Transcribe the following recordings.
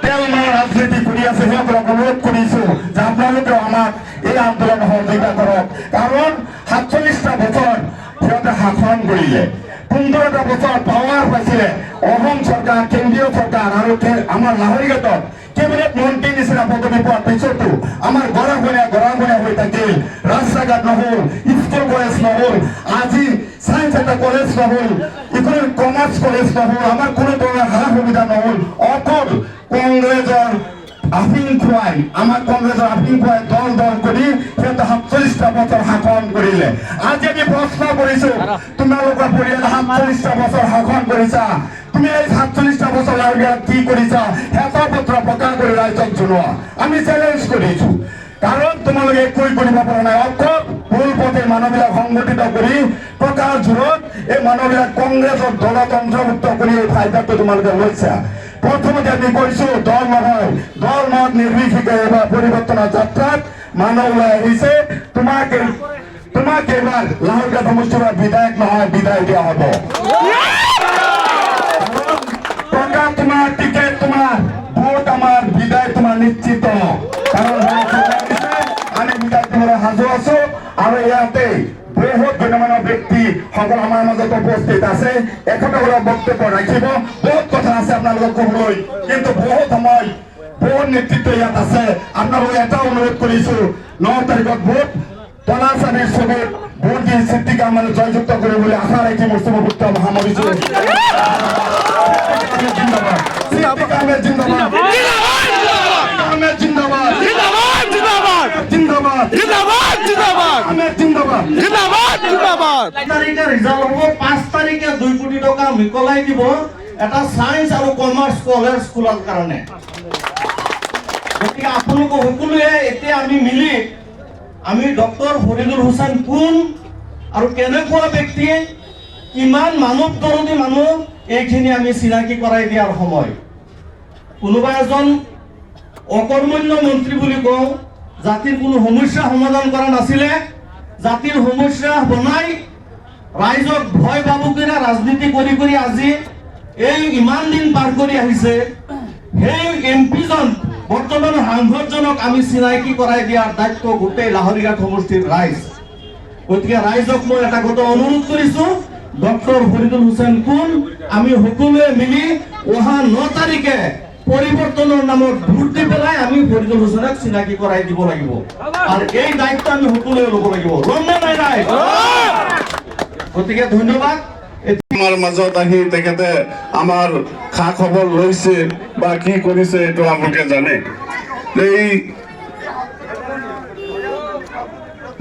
তেলমাৰ ৰাজনীতি কৰি আছে সিহঁতক অনুৰোধ কৰিছোঁ যে আপোনালোকেও আমাক এই আন্দোলন সহযোগিতা কৰক কাৰণ ৪৭টা বছৰ সিহঁতে শাসন কৰিলে ১৫টা বছৰ পাৱাৰ পাইছিলে অসম চৰকাৰ কেন্দ্ৰীয় চৰকাৰ আৰু আমাৰ লাহৰীঘাটত কেবিনেট মন্ত্ৰী নিচিনা পদবী পোৱাৰ পিছতো আমাৰ গৰাখনীয়া হৈ থাকিল ৰাস্তা ঘাট নহ'ল স্কুল কলেজ নহ'ল আজি সায়েন্স এটা কলেজ নহ'ল ইকোনমিক কমাৰ্চ কলেজ নহ'ল আমাৰ কোনো ধৰণৰ সা সুবিধা নহ'ল অকল কংগ্ৰেছৰ আফিং খুৱাই আমাৰ কংগ্ৰেছৰ আফিং খুৱাই দল কৰি সিহঁতে ৪৭টা বছৰ শাসন কৰিলে আজি আমি প্ৰশ্ন কৰিছো তোমালোকৰ পৰিয়ালে ৪৭টা বছৰ শাসন কৰিছা তুমি এই ৪৭টা বছৰ কি কৰিছা হেতা পত্ৰ প্ৰকাশ কৰি ৰাইজক জনোৱা আমি চেলেঞ্জ কৰিছো কাৰণ তোমালোকে একোৱেই কৰিব পৰা নাই অকল ভুল পথে মানুহবিলাক সংগঠিত কৰি প্ৰকাশ জোৰত এই মানুহবিলাক কংগ্ৰেছৰ দলতন্ত্ৰমুক্ত কৰি এই ফাইদাটো তোমালোকে লৈছা প্ৰথমতে আমি কৈছো দল নহয় দল মত নিৰ্বিশেষে এবাৰ পৰিৱৰ্তনৰ যাত্ৰাত মানুহ ওলাই আহিছে তোমাক এবাৰ লাহৰীঘাট সমষ্টিৰ বিধায়ক নহয় বিদায় দিয়া হ'ব টকা তোমাৰ টিকেট তোমাৰ ভোট আমাৰ বিদায় তোমাৰ নিশ্চিত কাৰণ আমি বিদায় দিবলৈ সাজু আছো আৰু ইয়াতে বহুত গণ্যমান্য ব্যক্তি সকল আমাৰ মাজত উপস্থিত আছে এখেতে বক্তব্য ৰাখিব বহুত কথা আছে আপোনালোকক ক'বলৈ কিন্তু বহুত সময় বহুত নেতৃত্ব ইয়াত আছে আপোনালোকক এটা অনুৰোধ কৰিছো ৯ তাৰিখত ভোট তলাচানীৰ ছবিত ভোট দি চিত্ৰিকা মানে জয়যুক্ত কৰিবলৈ আশা ৰাখি মোৰ শুভবুদ্ধ মহামৰিছো মিকলাই দিব এটা সায়েন্স আৰু কমাৰ্চ কলেজ খোলাৰ কাৰণে গতিকে আপোনালোক সকলোৱে এতিয়া আমি মিলি আমি ডক্টৰ ফৰিদুল হুছেইন কোন আৰু কেনেকুৱা ব্যক্তি কিমান মানৱ দৰদী মানুহ এইখিনি আমি চিনাকি কৰাই দিয়াৰ সময় কোনোবা এজন অকৰ্মণ্য মন্ত্ৰী বুলি কওঁ জাতিৰ কোনো সমস্যা সমাধান কৰা নাছিলে জাতিৰ সমস্যা বনাই ৰাইজক ভয় বাবুকিৰা ৰাজনীতি কৰি আজি এই ইমান দিন পাৰ কৰি আহিছে সেই এমপিজন বৰ্তমান সাংসদজনক আমি চিনাকি কৰাই দিয়াৰ দায়িত্ব গোটেই লাহৰীঘাট সমষ্টিৰ ৰাইজ গতিকে ৰাইজক মই এটা কথা অনুৰোধ কৰিছো ডক্টৰ ফৰিদুল হুছেইন কোন আমি সকলোৱে মিলি অহা ৯ তাৰিখে পৰিৱৰ্তনৰ নামত ভোট দি পেলাই আমি ফৰিদুল হুছেইনক চিনাকি কৰাই দিব লাগিব আৰু এই দায়িত্ব আমি সকলোৱে ল'ব লাগিব লমনে নাই গতিকে ধন্যবাদ আমাৰ মাজত আহি তেখেতে আমাৰ খা খবৰ লৈছে বা কি কৰিছে এইটো আপোনালোকে জানে এই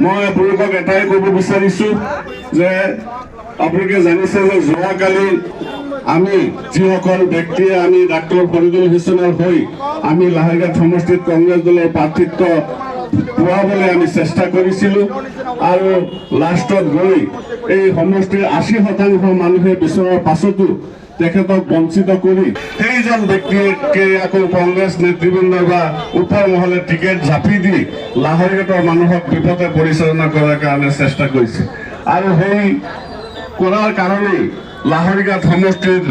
মই আপোনালোকক এটাই ক'ব বিচাৰিছো যে আপোনালোকে জানিছে যে যোৱাকালি আমি যিসকল ব্যক্তিয়ে আমি ডাক্তৰ ফৰিদুল হুছেইনৰ হৈ আমি লাহৰীঘাট সমষ্টিত কংগ্ৰেছ দলৰ প্ৰাৰ্থিত্ব পোৱাবলৈ আমি চেষ্টা কৰিছিলোঁ আৰু লাষ্টত গৈ এই সমষ্টিৰ ৮০% মানুহে বিচৰাৰ পাছতো তেখেতক বঞ্চিত কৰি সেইজন ব্যক্তিকে আকৌ কংগ্ৰেছ নেতৃবৃন্দ বা ওপৰ মহলে টিকেট জাপি দি লাহৰীঘাটৰ মানুহক বিপথে পৰিচালনা কৰাৰ কাৰণে চেষ্টা কৰিছে আৰু সেই কৰাৰ কাৰণেই লাহৰীঘাট সমষ্টিৰ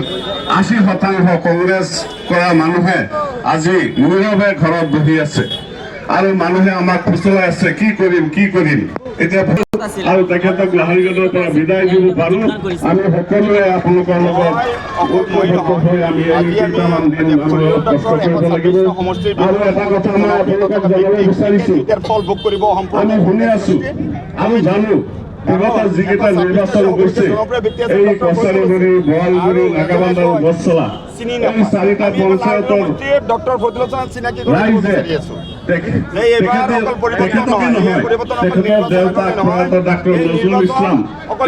৮০% কংগ্ৰেছ কৰা মানুহে আজি নীৰৱে ঘৰত বহি আছে আৰু মানুহে আমাক ফুচলাই আছে কি কৰিম এতিয়া আৰু তেখেতক লাহৰীঘাটৰ পৰা বিদায় দিব পাৰো আমি সকলোৱে আপোনালোকৰ লগত হৈ আমি কেইটামান দিন কষ্ট কৰিব লাগিব আৰু এটা কথা মই আপোনালোকক জনাব বিচাৰিছো আমি শুনি আছো আৰু জানো বিগত যিকেইটা নিৰ্বাচন গৈছে এই কছাৰীগুৰি বোৱালগুৰি নাগাবান্ধ আৰু গছচলা এই ৪টা পঞ্চায়তৰ ডক্টৰ ফৰিদুল হুছেইন চিনাকি ৰাইজে তেখেতৰ দেউতা প্ৰয়াত ডাক্তৰ নজৰুল ইছলাম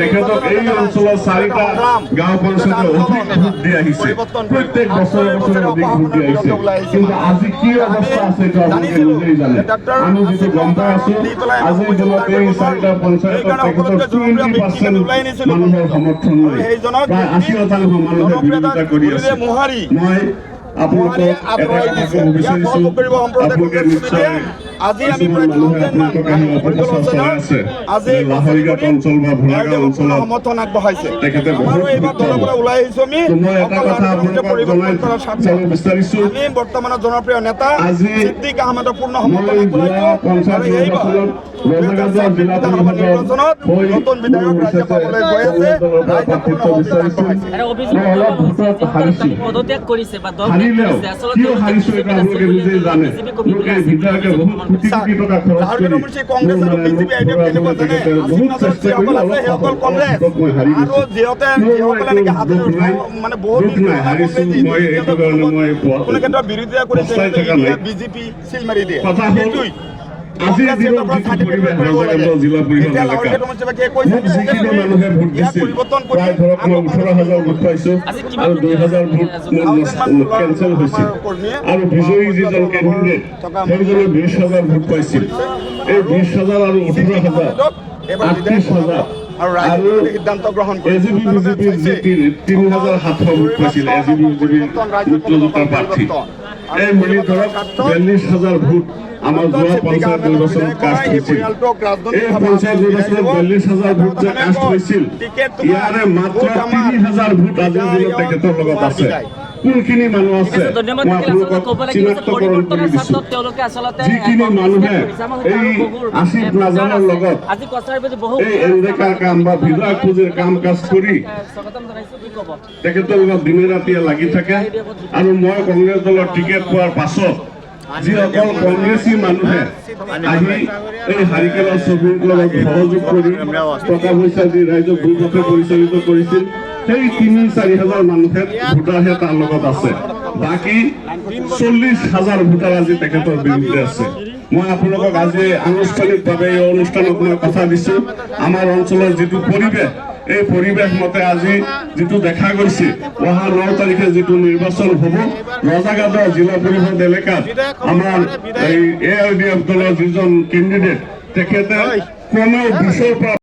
তেখেতক এই অঞ্চলৰ ৪টা গাঁও পঞ্চায়তে অধিক ভোট দি আহিছে প্ৰত্যেক বছৰে অধিক ভোট দি আহিছে কিন্তু আজি কি অৱস্থা আছে এইটো আপোনালোকে নিজেই জানে আমি যিটো গম পাই আছো আজিৰ দিনত এই ৪টা পঞ্চায়তত তেখেতৰ 20% মানুহৰ সমৰ্থন নাই প্ৰায় ৮০% মানুহে বিৰোধিতা কৰি আছে মই আপোনালোকক এটা কথা ক'ব বিচাৰিছো আপোনালোকে নিশ্চয় আজি আমি কিছুমান মানুহে আপোনালোকক আহি অপপ্ৰচাৰ চলাই আছে আজি লাহৰীঘাট অঞ্চল বা ভোলাগাঁও অঞ্চলত সমৰ্থন আগবঢ়াইছে তেখেতে আমাৰো বহুত এইবাৰ দলৰ পৰা ওলাই আহিছো আমি তো মই এটা কথা আপোনালোকক জনাই যাব বিচাৰিছো আমি বৰ্তমানৰ জনপ্ৰিয় নেতা আজি সিদ্দিক আহমেদৰ পূৰ্ণ মই সমৰ্থন যোৱা পঞ্চায়ত আগবঢ়াইছো নিৰ্বাচনত ৰজাগাজৰ জিলা নিৰ্বাচনত নতুন বিধায়ক ৰাজ্য পাবলৈ গৈ আছে ৰাইজে পূৰ্ণ সহযোগিতা আগবঢ়াইছে মই অলপ ভোটত হাৰিছো পদত্যাগ কৰিছে বা দল হাৰিলেও কিয় হাৰিছো এটা আপোনালোকে নিজেই জানে লোকে বিধায়কে বহুত কোটি কোটি টকা খৰচ কৰি কংগ্ৰেছ আৰু বিজেপি আইডিয়া কেনেকুৱা জানে বহুত চেষ্টা কৰি যিসকল আছে অলপ সেইসকল কংগ্ৰেছ মই হাৰি আৰু গৈছো যিসকলে নেকি হাতে মানে বহুত দুখ নাই হাৰিছো মই এইটো কাৰণে মই কোনো ক্ষেত্ৰত বিৰোধিতা কৰিছে পস্তাই থকা নাই বিজেপি চিল মাৰি দিয়ে কথা হ'ল সেইটোৱেই আজিৰ দিনত যিটো পৰিৱেশ ৰজাগাজৰ জিলা পৰিষদ এলেকাত মোক যিখিনি মানুহে ভোট দিছিল প্ৰায় ধৰক মই 18,000 ভোট পাইছোঁ আৰু 2,000 ভোট মোৰ কেঞ্চেল হৈছিল আৰু বিজয়ী যিজন কেণ্ডিডেট সেইজনে 20,000 ভোট পাইছিল এই 20,000 আৰু 18,000 38,000 আৰু সিদ্ধান্ত গ্ৰহণ এজিপি বিজেপিৰ যি 3,700 ভোট পাইছিল এজিপি বিজেপিৰ মিত্ৰজোঁটৰ প্ৰাৰ্থী এই মিলি ধৰক 42,000 ভোট আমাৰ যোৱা পঞ্চায়ত নিৰ্বাচনত কাষ্ট হৈছিল এই পঞ্চায়ত নিৰ্বাচনত 42,000 ভোট যে কাষ্ট হৈছিল ইয়াৰে মাত্ৰ 3,000 ভোট আজিৰ দিনত তেখেতৰ লগত আছে কোনখিনি মানুহ আছে মই আপোনালোকক চিনাক্তকৰণ কৰি দিছোঁ যিখিনি মানুহে এই আছিফ নাজানৰ লগত এই এনডেকাৰ কাম বা বিধায়ক পুঁজিৰ কাম কাজ কৰি তেখেতৰ লগত দিনে ৰাতিয়ে লাগি থাকে আৰু মই কংগ্ৰেছ দলৰ টিকেট পোৱাৰ পাছত যিসকল কংগ্ৰেছী মানুহে আহি এই হাৰিকেলৰ ছবিৰ লগত সহযোগ কৰি টকা পইচা দি ৰাইজক ভোটতে পৰিচালিত কৰিছিল সেই 3-4 হাজাৰ মানুহে ভোটাৰহে তাৰ লগত আছে বাকী 40,000 ভোটাৰ আজি তেখেতৰ বিৰুদ্ধে আছে মই আপোনালোকক আজি আনুষ্ঠানিকভাৱে এই অনুষ্ঠানত মই কথা দিছোঁ আমাৰ অঞ্চলৰ যিটো পৰিৱেশ এই পৰিৱেশ মতে আজি যিটো দেখা গৈছে অহা 9 তাৰিখে যিটো নিৰ্বাচন হ'ব ৰজাগাজৰ জিলা পৰিষদ এলেকাত আমাৰ এই AIDF দলৰ যিজন কেণ্ডিডেট তেখেতে কমেও 20ৰ পৰা